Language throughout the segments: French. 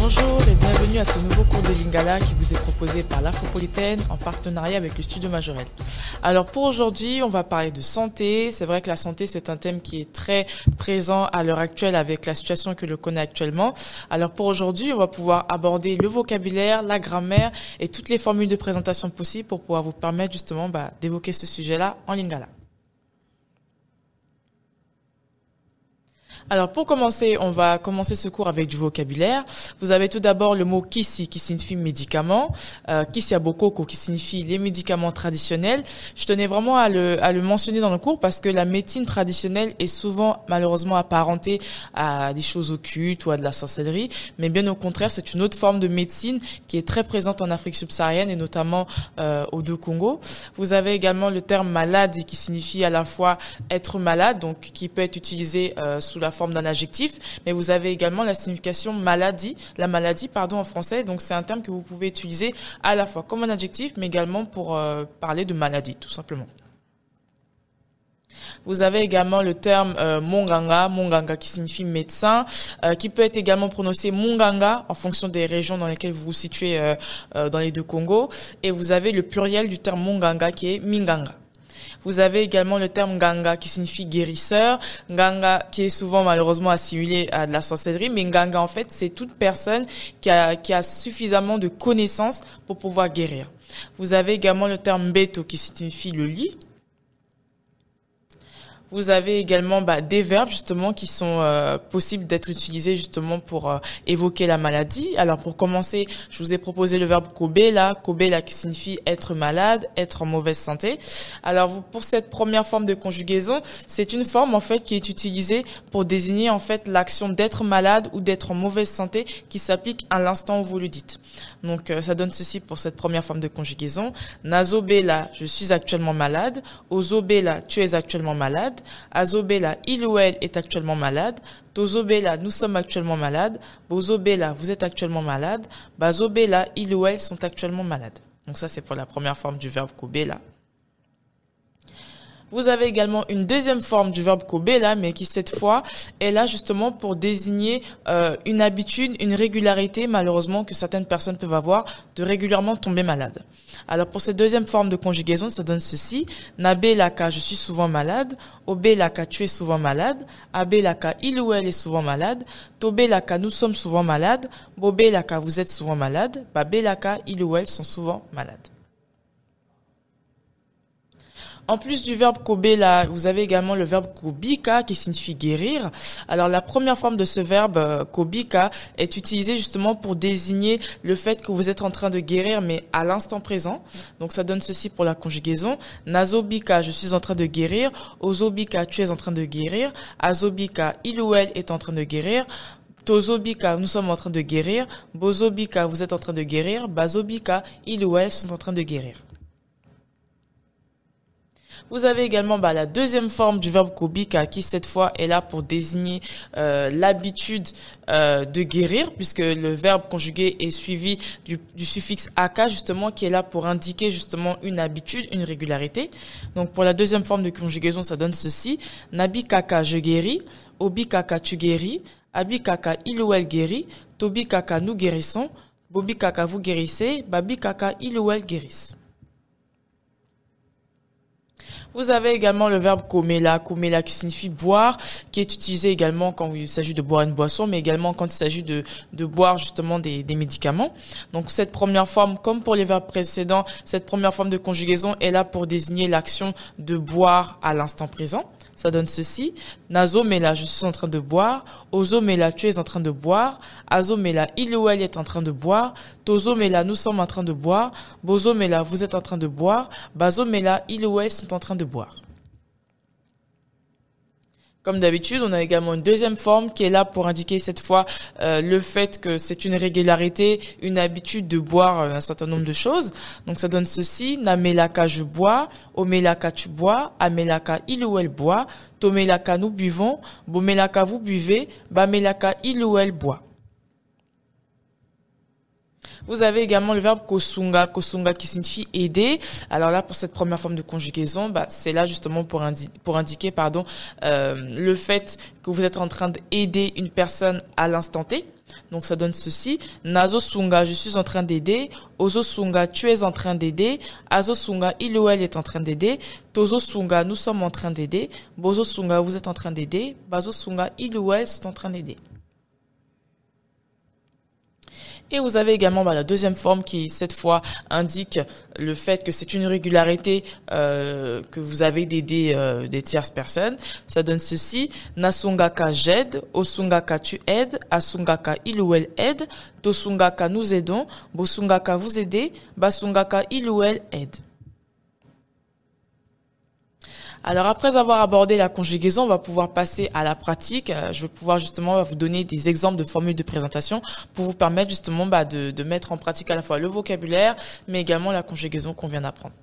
Bonjour et bienvenue à ce nouveau cours de Lingala qui vous est proposé par l'Afropolitaine en partenariat avec le Studio Majorel. Alors pour aujourd'hui, on va parler de santé. C'est vrai que la santé, c'est un thème qui est très présent à l'heure actuelle avec la situation que l'on connaît actuellement. Alors pour aujourd'hui, on va pouvoir aborder le vocabulaire, la grammaire et toutes les formules de présentation possibles pour pouvoir vous permettre justement d'évoquer ce sujet-là en Lingala. Alors pour commencer, on va commencer ce cours avec du vocabulaire. Vous avez tout d'abord le mot kisi qui signifie médicament, kisiabokoko qui signifie les médicaments traditionnels. Je tenais vraiment à le mentionner dans le cours parce que la médecine traditionnelle est souvent malheureusement apparentée à des choses occultes ou à de la sorcellerie, mais bien au contraire, c'est une autre forme de médecine qui est très présente en Afrique subsaharienne et notamment au Congo. Vous avez également le terme malade qui signifie à la fois être malade, donc qui peut être utilisé sous la forme d'un adjectif, mais vous avez également la signification maladie, en français, donc c'est un terme que vous pouvez utiliser à la fois comme un adjectif, mais également pour parler de maladie, tout simplement. Vous avez également le terme monganga qui signifie médecin, qui peut être également prononcé munganga en fonction des régions dans lesquelles vous vous situez dans les deux Congos, et vous avez le pluriel du terme monganga qui est minganga. Vous avez également le terme nganga qui signifie guérisseur. Nganga qui est souvent malheureusement assimilé à de la sorcellerie, mais nganga en fait c'est toute personne qui a suffisamment de connaissances pour pouvoir guérir. Vous avez également le terme beto qui signifie le lit. Vous avez également des verbes justement qui sont possibles d'être utilisés justement pour évoquer la maladie. Alors pour commencer, je vous ai proposé le verbe kobela qui signifie être malade, être en mauvaise santé. Alors pour cette première forme de conjugaison, c'est une forme en fait qui est utilisée pour désigner en fait l'action d'être malade ou d'être en mauvaise santé qui s'applique à l'instant où vous le dites. Donc ça donne ceci pour cette première forme de conjugaison. Nazobela, je suis actuellement malade. Ozobela, tu es actuellement malade. Azobela, il ou elle est actuellement malade. Tozobela, nous sommes actuellement malades. Bozobela, vous êtes actuellement malade. Bazobela, il ou elle sont actuellement malades. Donc ça c'est pour la première forme du verbe kobela. Vous avez également une deuxième forme du verbe kobela, mais qui cette fois est là justement pour désigner une habitude, une régularité malheureusement que certaines personnes peuvent avoir de régulièrement tomber malade. Alors pour cette deuxième forme de conjugaison, ça donne ceci: nabelaka, je suis souvent malade. Obelaka, tu es souvent malade. Abelaka, il ou elle est souvent malade. Tobelaka, nous sommes souvent malades. Bobelaka, vous êtes souvent malade. Babelaka, il ou elle sont souvent malades. En plus du verbe kobela, vous avez également le verbe kobika qui signifie guérir. Alors la première forme de ce verbe kobika est utilisée justement pour désigner le fait que vous êtes en train de guérir mais à l'instant présent. Donc ça donne ceci pour la conjugaison: nazobika, je suis en train de guérir. Ozobika, tu es en train de guérir. Azobika, il ou elle est en train de guérir. Tozobika, nous sommes en train de guérir. Bozobika, vous êtes en train de guérir. Bazobika, il ou elle sont en train de guérir. Vous avez également la deuxième forme du verbe kobika qui cette fois est là pour désigner l'habitude de guérir, puisque le verbe conjugué est suivi du suffixe aka justement qui est là pour indiquer justement une habitude, une régularité. Donc pour la deuxième forme de conjugaison, ça donne ceci: nabikaka, je guéris. Obikaka, tu guéris. Abikaka, il ou elle guérit. Tobikaka, nous guérissons. Bobikaka, vous guérissez. Babikaka, il ou elle guérissent. Vous avez également le verbe komela qui signifie boire, qui est utilisé également quand il s'agit de boire une boisson, mais également quand il s'agit de boire justement des médicaments. Donc cette première forme, comme pour les verbes précédents, cette première forme de conjugaison est là pour désigner l'action de boire à l'instant présent. Ça donne ceci: nazomela, je suis en train de boire. Ozomela, tu es en train de boire. Azomela, il ou elle est en train de boire. Tozomela, nous sommes en train de boire. Bozomela, vous êtes en train de boire. Bazomela, il ou elle sont en train de boire. Comme d'habitude, on a également une deuxième forme qui est là pour indiquer cette fois le fait que c'est une régularité, une habitude de boire un certain nombre de choses. Donc ça donne ceci: namelaka, je bois. Omelaka, tu bois. Amelaka, il ou elle boit. Tomelaka, nous buvons. Bomelaka, vous buvez. Bamelaka, il ou elle boit. Vous avez également le verbe kosunga, kosunga qui signifie aider. Alors là, pour cette première forme de conjugaison, c'est là justement pour indiquer, le fait que vous êtes en train d'aider une personne à l'instant T. Donc ça donne ceci: Nazo sunga, je suis en train d'aider. Ozo sunga, tu es en train d'aider. Azo sunga, il ou elle est en train d'aider. Tozo sunga, nous sommes en train d'aider. Bozo sunga, vous êtes en train d'aider. Bazo sunga, il ou elle sont en train d'aider. Et vous avez également la deuxième forme qui, cette fois, indique le fait que c'est une régularité que vous avez d'aider des tierces personnes. Ça donne ceci: Nasungaka, j'aide. Osungaka, tu aides. Asungaka, il ou elle aide. Tosungaka, nous aidons. Bosungaka, vous aidez. Basungaka, il ou elle aide. Alors après avoir abordé la conjugaison, on va pouvoir passer à la pratique. Je vais pouvoir justement vous donner des exemples de formules de présentation pour vous permettre justement de mettre en pratique à la fois le vocabulaire, mais également la conjugaison qu'on vient d'apprendre.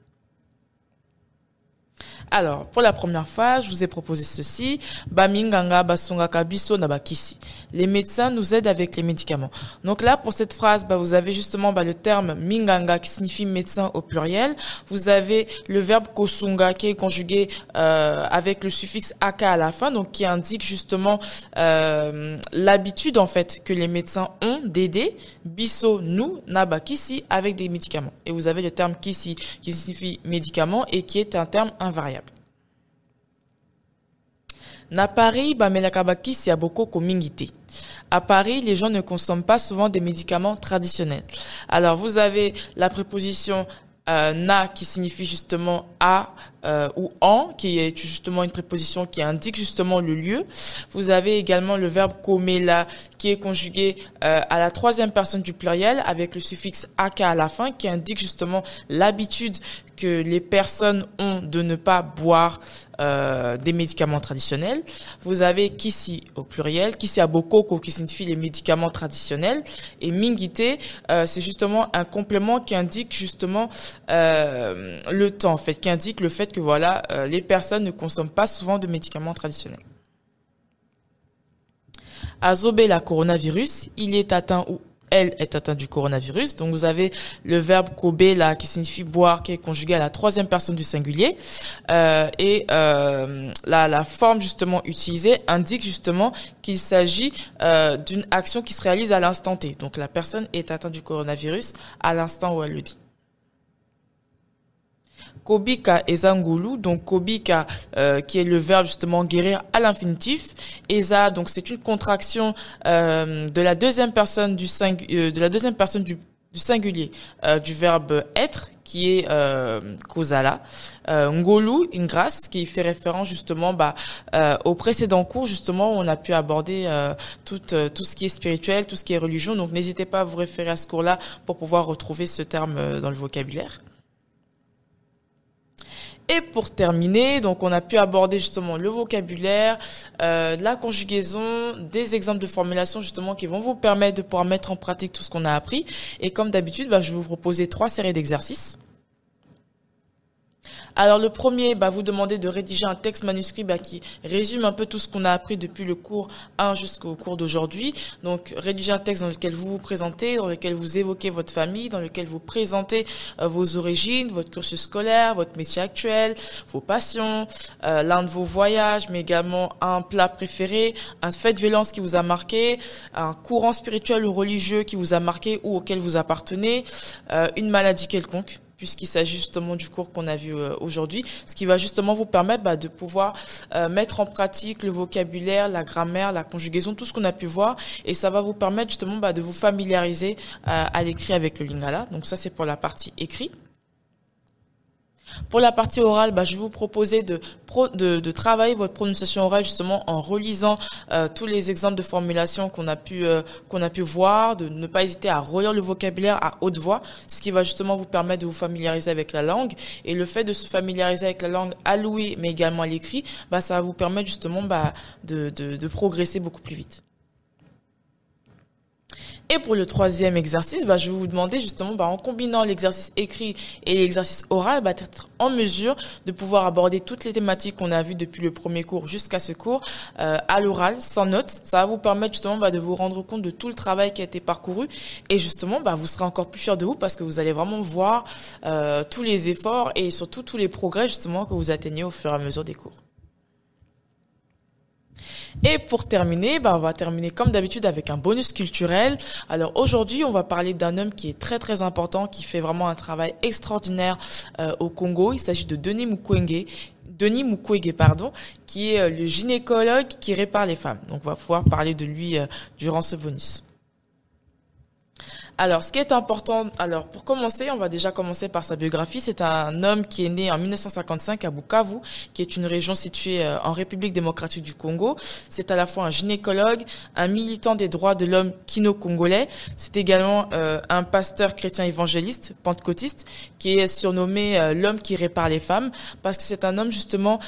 Alors, pour la première fois, je vous ai proposé ceci: Baminganga basungaka biso na bakisi. Les médecins nous aident avec les médicaments. Donc là, pour cette phrase, vous avez justement le terme minganga qui signifie médecin au pluriel. Vous avez le verbe kosunga qui est conjugué avec le suffixe aka à la fin, donc qui indique justement l'habitude en fait que les médecins ont d'aider. Biso, nous, na bakisi, avec des médicaments. Et vous avez le terme kisi qui signifie médicament et qui est un terme invariable. Na Paris, bamelakabakisi y a beaucoup communité. À Paris, les gens ne consomment pas souvent des médicaments traditionnels. Alors, vous avez la préposition na qui signifie justement à ou en, qui est justement une préposition qui indique justement le lieu. Vous avez également le verbe komela qui est conjugué à la troisième personne du pluriel avec le suffixe aka à la fin qui indique justement l'habitude que les personnes ont de ne pas boire des médicaments traditionnels. Vous avez kisi au pluriel, kisi abokoko qui signifie les médicaments traditionnels, et mingite c'est justement un complément qui indique justement le temps en fait, qui indique le fait que voilà les personnes ne consomment pas souvent de médicaments traditionnels. Azobe la coronavirus, il est atteint ou elle est atteinte du coronavirus. Donc vous avez le verbe kobe là qui signifie boire, qui est conjugué à la troisième personne du singulier, la forme justement utilisée indique justement qu'il s'agit d'une action qui se réalise à l'instant T. Donc la personne est atteinte du coronavirus à l'instant où elle le dit. Kobika ezangulu, donc kobika qui est le verbe justement guérir à l'infinitif. Eza, donc c'est une contraction de la deuxième personne du singulier du verbe être qui est kozala. Ngolu, une grâce qui fait référence justement au précédent cours justement où on a pu aborder tout ce qui est spirituel, tout ce qui est religion. Donc n'hésitez pas à vous référer à ce cours-là pour pouvoir retrouver ce terme dans le vocabulaire. Et pour terminer, donc on a pu aborder justement le vocabulaire, la conjugaison, des exemples de formulation justement qui vont vous permettre de pouvoir mettre en pratique tout ce qu'on a appris. Et comme d'habitude, je vais vous proposer 3 séries d'exercices. Alors le premier, vous demandez de rédiger un texte manuscrit qui résume un peu tout ce qu'on a appris depuis le cours 1 jusqu'au cours d'aujourd'hui. Donc rédiger un texte dans lequel vous vous présentez, dans lequel vous évoquez votre famille, dans lequel vous présentez vos origines, votre cursus scolaire, votre métier actuel, vos passions, l'un de vos voyages, mais également un plat préféré, un fait de violence qui vous a marqué, un courant spirituel ou religieux qui vous a marqué ou auquel vous appartenez, une maladie quelconque, puisqu'il s'agit justement du cours qu'on a vu aujourd'hui, ce qui va justement vous permettre de pouvoir mettre en pratique le vocabulaire, la grammaire, la conjugaison, tout ce qu'on a pu voir, et ça va vous permettre justement de vous familiariser à l'écrit avec le lingala. Donc ça, c'est pour la partie écrit. Pour la partie orale, je vais vous proposer de travailler votre prononciation orale justement en relisant tous les exemples de formulation qu'on a pu voir, de ne pas hésiter à relire le vocabulaire à haute voix, ce qui va justement vous permettre de vous familiariser avec la langue. Et le fait de se familiariser avec la langue à l'ouïe mais également à l'écrit, ça va vous permettre justement de progresser beaucoup plus vite. Et pour le troisième exercice, je vais vous demander justement, en combinant l'exercice écrit et l'exercice oral, d'être en mesure de pouvoir aborder toutes les thématiques qu'on a vues depuis le premier cours jusqu'à ce cours à l'oral, sans notes. Ça va vous permettre justement de vous rendre compte de tout le travail qui a été parcouru et justement, vous serez encore plus fiers de vous parce que vous allez vraiment voir tous les efforts et surtout tous les progrès justement que vous atteignez au fur et à mesure des cours. Et pour terminer, on va terminer comme d'habitude avec un bonus culturel. Alors aujourd'hui, on va parler d'un homme qui est très très important, qui fait vraiment un travail extraordinaire au Congo. Il s'agit de Denis Mukwege, qui est le gynécologue qui répare les femmes. Donc on va pouvoir parler de lui durant ce bonus. Alors, ce qui est important, pour commencer, on va déjà commencer par sa biographie. C'est un homme qui est né en 1955 à Bukavu, qui est une région située en République démocratique du Congo. C'est à la fois un gynécologue, un militant des droits de l'homme kino-congolais. C'est également un pasteur chrétien évangéliste, pentecôtiste, qui est surnommé l'homme qui répare les femmes, parce que c'est un homme justement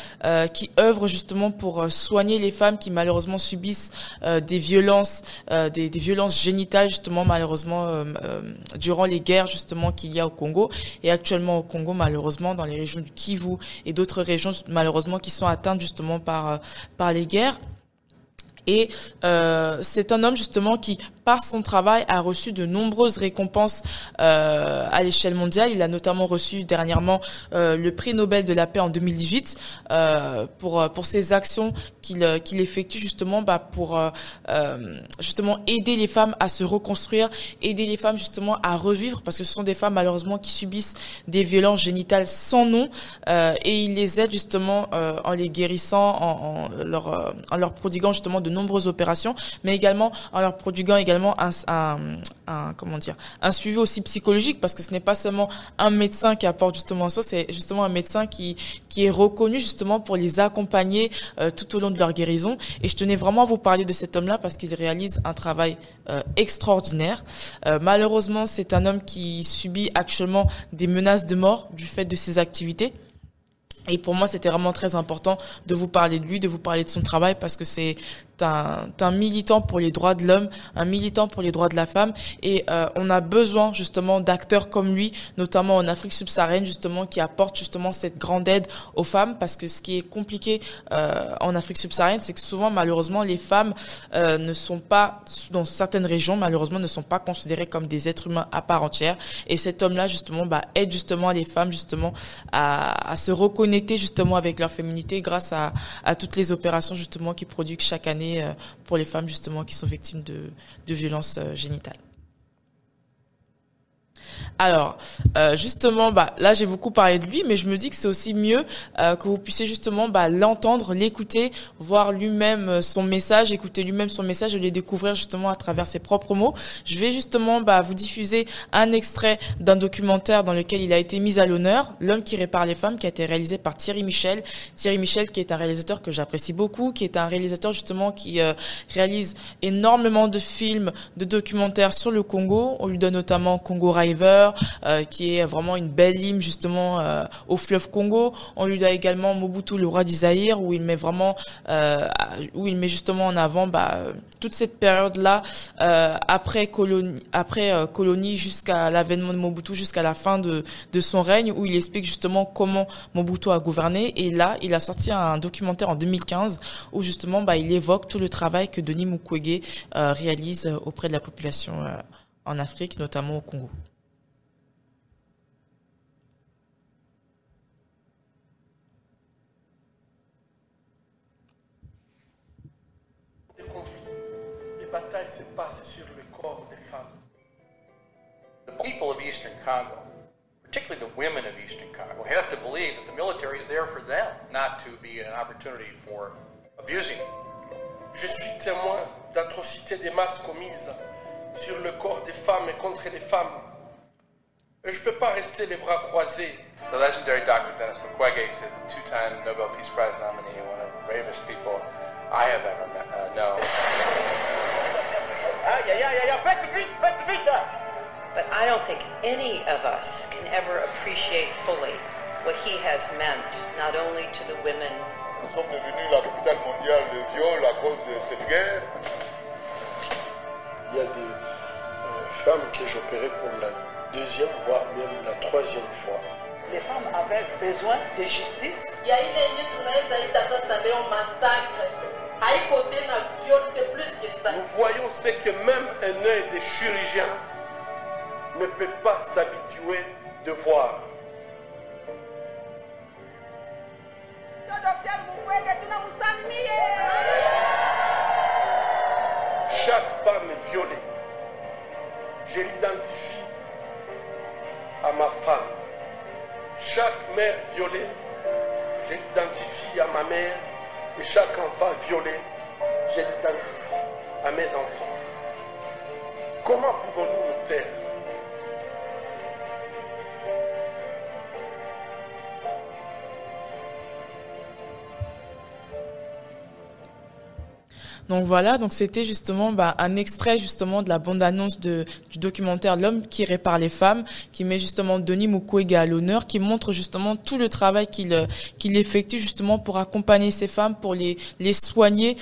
qui œuvre justement pour soigner les femmes qui malheureusement subissent des violences génitales justement malheureusement durant les guerres justement qu'il y a au Congo et actuellement au Congo malheureusement dans les régions du Kivu et d'autres régions malheureusement qui sont atteintes justement par les guerres. Et c'est un homme justement qui, par son travail, a reçu de nombreuses récompenses à l'échelle mondiale. Il a notamment reçu dernièrement le prix Nobel de la paix en 2018 pour ses actions qu'il effectue justement pour justement aider les femmes à se reconstruire, aider les femmes justement à revivre parce que ce sont des femmes malheureusement qui subissent des violences génitales sans nom et il les aide justement en les guérissant, en leur prodiguant justement de nombreuses opérations, mais également en leur prodiguant également un suivi aussi psychologique parce que ce n'est pas seulement un médecin qui apporte justement ça, c'est justement un médecin qui est reconnu justement pour les accompagner tout au long de leur guérison. Et je tenais vraiment à vous parler de cet homme-là parce qu'il réalise un travail extraordinaire. Malheureusement, c'est un homme qui subit actuellement des menaces de mort du fait de ses activités. Et pour moi, c'était vraiment très important de vous parler de lui, de vous parler de son travail parce que c'est un militant pour les droits de l'homme, un militant pour les droits de la femme et on a besoin justement d'acteurs comme lui, notamment en Afrique subsaharienne justement qui apportent justement cette grande aide aux femmes parce que ce qui est compliqué en Afrique subsaharienne, c'est que souvent malheureusement les femmes ne sont pas dans certaines régions malheureusement ne sont pas considérées comme des êtres humains à part entière et cet homme-là justement aide justement les femmes justement à se reconnecter justement avec leur féminité grâce à toutes les opérations justement qu'ils produisent chaque année pour les femmes justement qui sont victimes de violences génitales. Alors, justement, là j'ai beaucoup parlé de lui, mais je me dis que c'est aussi mieux que vous puissiez justement l'entendre, l'écouter, voir lui-même son message, écouter lui-même son message et le découvrir justement à travers ses propres mots. Je vais justement vous diffuser un extrait d'un documentaire dans lequel il a été mis à l'honneur, L'homme qui répare les femmes, qui a été réalisé par Thierry Michel. Thierry Michel qui est un réalisateur que j'apprécie beaucoup, qui est un réalisateur justement qui réalise énormément de films, de documentaires sur le Congo. On lui donne notamment Congo River, qui est vraiment une belle hymne justement au fleuve Congo. On lui donne également Mobutu, le roi du Zaïre, où il met vraiment, où il met justement en avant toute cette période-là après colonie jusqu'à l'avènement de Mobutu, jusqu'à la fin de son règne, où il explique justement comment Mobutu a gouverné. Et là, il a sorti un documentaire en 2015 où justement il évoque tout le travail que Denis Mukwege réalise auprès de la population en Afrique, notamment au Congo. Les batailles se passent sur le corps des femmes. The people of Eastern Congo, particularly the women of Eastern Congo, have to believe that the military is there for them, not to be an opportunity for abusing them. Je suis témoin d'atrocités des masses commises sur le corps des femmes et contre les femmes. Et je ne peux pas rester les bras croisés. The legendary Dr. Denis Mukwege is a two-time Nobel Peace Prize nominee, one of the bravest people I have ever known. Faites vite! But I don't think any of us can ever appreciate fully what he has meant, not only to the women. Nous sommes devenus la capitale mondiale de viol à cause de cette guerre. Il y a femme que j'opérais pour la deuxième, voire même la troisième fois. Les femmes avaient besoin de justice. Nous voyons ce que même un œil de chirurgien ne peut pas s'habituer de voir. Chaque femme violée, je l'identifie à ma femme. Chaque mère violée, je l'identifie à ma mère. Et chaque enfant violé, je l'identifie à mes enfants. Comment pouvons-nous nous taire? Donc voilà, donc c'était justement un extrait justement de la bande-annonce du documentaire L'homme qui répare les femmes, qui met justement Denis Mukwege à l'honneur, qui montre justement tout le travail qu'il effectue justement pour accompagner ces femmes, pour les soigner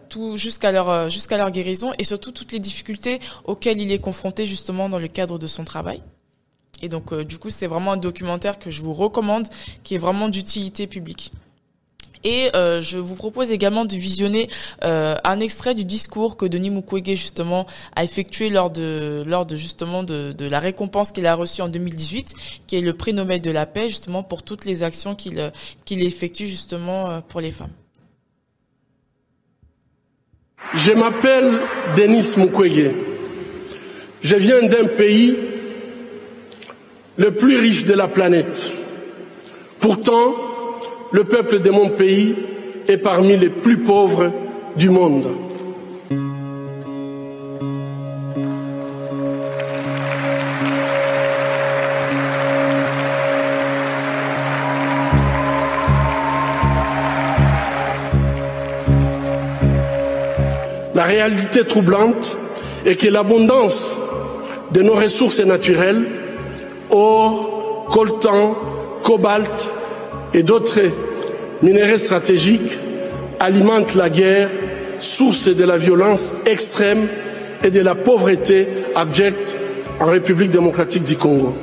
tout jusqu'à leur guérison, et surtout toutes les difficultés auxquelles il est confronté justement dans le cadre de son travail. Et donc du coup, c'est vraiment un documentaire que je vous recommande, qui est vraiment d'utilité publique. Et je vous propose également de visionner un extrait du discours que Denis Mukwege justement a effectué lors de justement de la récompense qu'il a reçue en 2018, qui est le prix Nobel de la paix, justement pour toutes les actions qu'il effectue justement pour les femmes. Je m'appelle Denis Mukwege. Je viens d'un pays le plus riche de la planète. Pourtant, le peuple de mon pays est parmi les plus pauvres du monde. La réalité troublante est que l'abondance de nos ressources naturelles, or, coltan, cobalt et d'autres minéraux stratégiques, alimente la guerre, source de la violence extrême et de la pauvreté abjecte en République démocratique du Congo.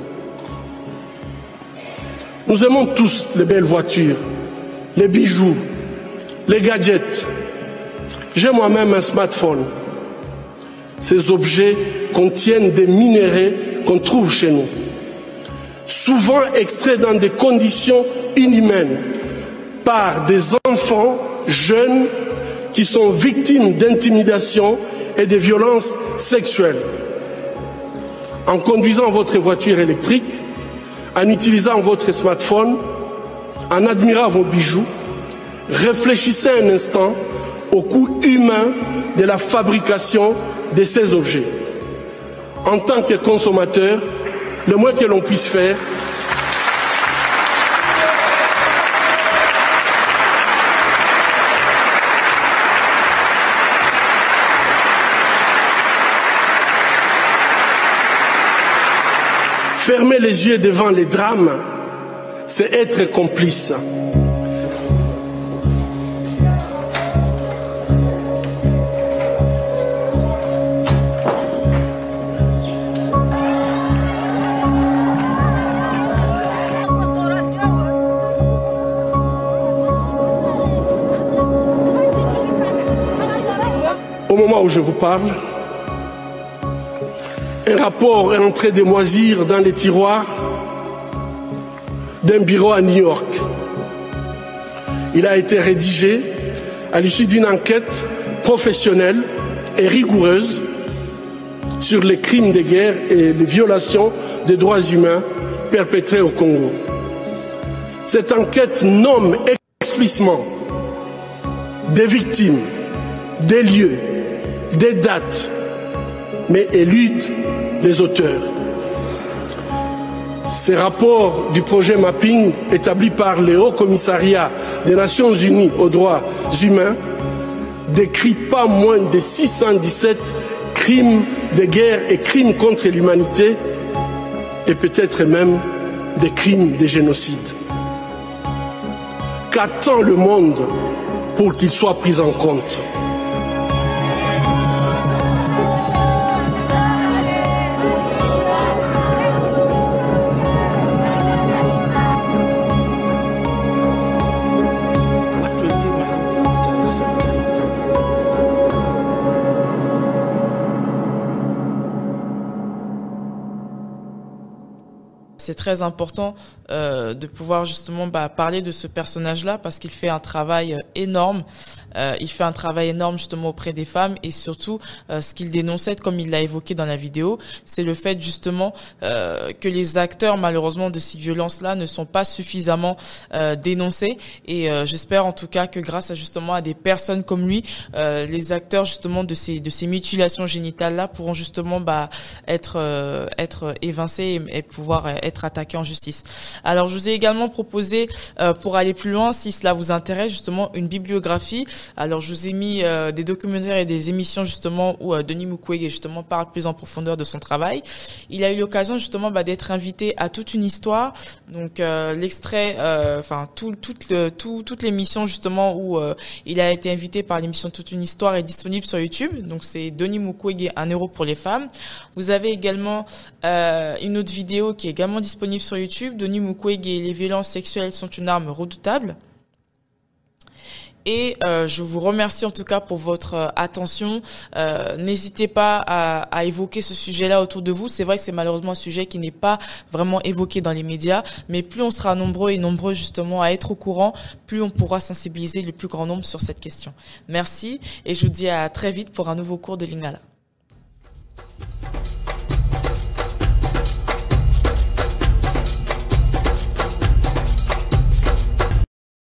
Nous aimons tous les belles voitures, les bijoux, les gadgets. J'ai moi-même un smartphone. Ces objets contiennent des minéraux qu'on trouve chez nous, souvent extraits dans des conditions inhumaines par des enfants jeunes qui sont victimes d'intimidation et de violences sexuelles. En conduisant votre voiture électrique, en utilisant votre smartphone, en admirant vos bijoux, réfléchissez un instant au coût humain de la fabrication de ces objets. En tant que consommateur, le moins que l'on puisse faire, fermer les yeux devant les drames, c'est être complice. Au moment où je vous parle, un rapport est en train de moisir dans les tiroirs d'un bureau à New York. Il a été rédigé à l'issue d'une enquête professionnelle et rigoureuse sur les crimes de guerre et les violations des droits humains perpétrés au Congo. Cette enquête nomme explicitement des victimes, des lieux, des dates, mais élude les auteurs. Ces rapports du projet Mapping établi par le Haut Commissariat des Nations Unies aux droits humains décrit pas moins de 617 crimes de guerre et crimes contre l'humanité et peut-être même des crimes de génocide. Qu'attend le monde pour qu'ils soient pris en compte? C'est très important de pouvoir justement parler de ce personnage-là parce qu'il fait un travail énorme. Il fait un travail énorme justement auprès des femmes et surtout ce qu'il dénonçait, comme il l'a évoqué dans la vidéo, c'est le fait justement que les acteurs malheureusement de ces violences-là ne sont pas suffisamment dénoncés. Et j'espère en tout cas que grâce à des personnes comme lui, les acteurs justement de ces mutilations génitales-là pourront justement être évincés et pouvoir être attaqués en justice. Alors je vous ai également proposé pour aller plus loin, si cela vous intéresse, justement une bibliographie. Alors je vous ai mis des documentaires et des émissions justement où Denis Mukwege justement parle plus en profondeur de son travail. Il a eu l'occasion justement d'être invité à toute une histoire. Donc l'extrait, toute l'émission justement où il a été invité par l'émission Toute une histoire est disponible sur YouTube. Donc c'est Denis Mukwege, 1 euro pour les femmes. Vous avez également une autre vidéo qui est également disponible sur YouTube. Denis Mukwege et les violences sexuelles sont une arme redoutable. Et je vous remercie en tout cas pour votre attention. N'hésitez pas à évoquer ce sujet-là autour de vous. C'est vrai que c'est malheureusement un sujet qui n'est pas vraiment évoqué dans les médias, mais plus on sera nombreux justement à être au courant, plus on pourra sensibiliser le plus grand nombre sur cette question. Merci et je vous dis à très vite pour un nouveau cours de Lingala.